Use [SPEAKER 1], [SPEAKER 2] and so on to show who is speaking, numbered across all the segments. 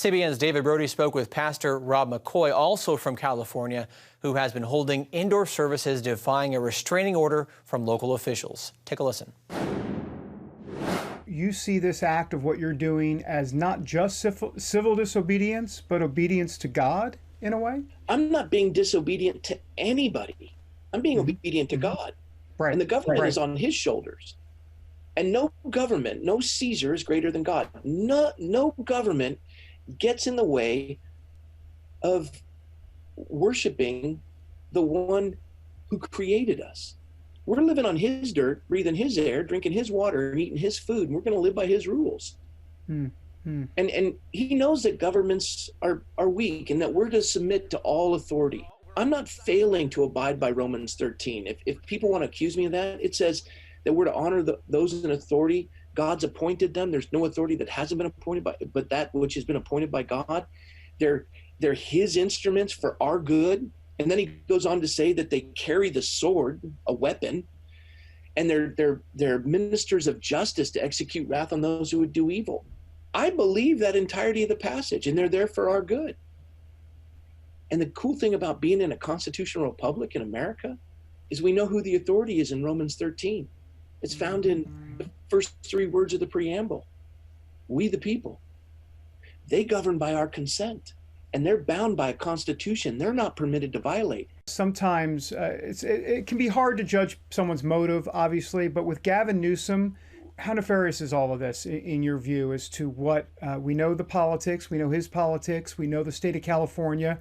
[SPEAKER 1] CBN's David Brody spoke with Pastor Rob McCoy, also from California, who has been holding indoor services defying a restraining order from local officials. Take a listen.
[SPEAKER 2] You see this act of what you're doing as not just civil disobedience, but obedience to God in a way?
[SPEAKER 3] I'm not being disobedient to anybody. I'm being obedient to God.
[SPEAKER 2] Right.
[SPEAKER 3] And the government is on his shoulders. And no government, no Caesar is greater than God. No government gets in the way of worshiping the one who created us. We're living on his dirt, breathing his air, drinking his water, and eating his food, and we're going to live by his rules. And he knows that governments are weak and that we're to submit to all authority. I'm not failing to abide by Romans 13. If people want to accuse me of that, it says that we're to honor those in authority. God's appointed them. There's no authority that hasn't been appointed but that which has been appointed by God. They're his instruments for our good. And then he goes on to say that they carry the sword, a weapon, and they're ministers of justice to execute wrath on those who would do evil. I believe that entirety of the passage, and they're there for our good. And the cool thing about being in a constitutional republic in America is we know who the authority is in Romans 13. It's found in the first three words of the preamble. We the people. They govern by our consent, and they're bound by a constitution they're not permitted to violate.
[SPEAKER 2] Sometimes it can be hard to judge someone's motive, obviously, but with Gavin Newsom, how nefarious is all of this in your view as to what we know the politics, we know his politics, we know the state of California.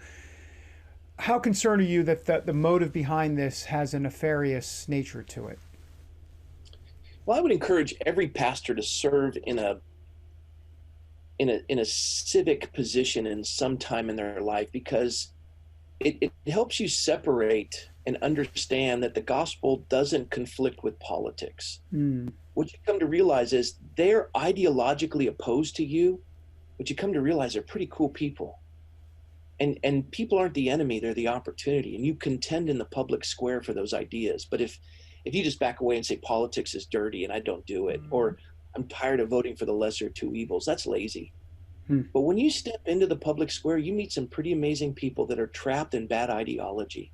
[SPEAKER 2] How concerned are you that the motive behind this has a nefarious nature to it?
[SPEAKER 3] Well, I would encourage every pastor to serve in a civic position in some time in their life, because it helps you separate and understand that the gospel doesn't conflict with politics. What you come to realize is they're ideologically opposed to you, but you come to realize they're pretty cool people. And people aren't the enemy, they're the opportunity. And you contend in the public square for those ideas. But if you just back away and say politics is dirty and I don't do it, or I'm tired of voting for the lesser of two evils, that's lazy. But when you step into the public square, you meet some pretty amazing people that are trapped in bad ideology.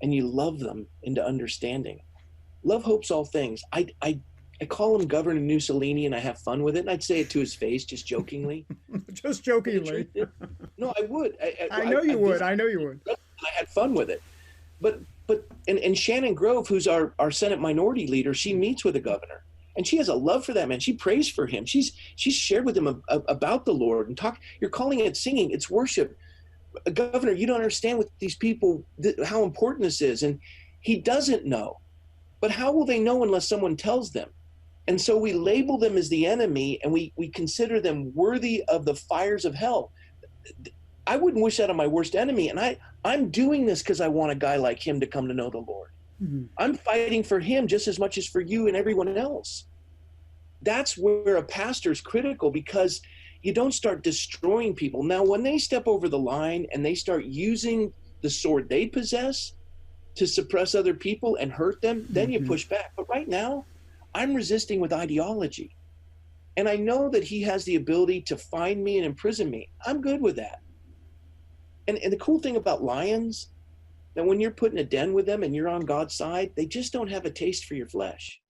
[SPEAKER 3] And you love them into understanding. Love hopes all things. I call him Governor Mussolini, and I have fun with it. And I'd say it to his face, just jokingly.
[SPEAKER 2] Just jokingly.
[SPEAKER 3] No, I would.
[SPEAKER 2] I know you would. I
[SPEAKER 3] had fun with it. But Shannon Grove, who's our Senate minority leader, she meets with the governor. And she has a love for that man. She prays for him. She's shared with him about the Lord and talk. You're calling it singing. It's worship. Governor, you don't understand with these people how important this is. And he doesn't know. But how will they know unless someone tells them? And so we label them as the enemy, and we consider them worthy of the fires of hell. I wouldn't wish that on my worst enemy. And I'm doing this because I want a guy like him to come to know the Lord. I'm fighting for him just as much as for you and everyone else. That's where a pastor is critical, because you don't start destroying people. Now, when they step over the line and they start using the sword they possess to suppress other people and hurt them, then you push back. But right now, I'm resisting with ideology. And I know that he has the ability to find me and imprison me. I'm good with that. And the cool thing about lions, that when you're put in a den with them and you're on God's side, they just don't have a taste for your flesh.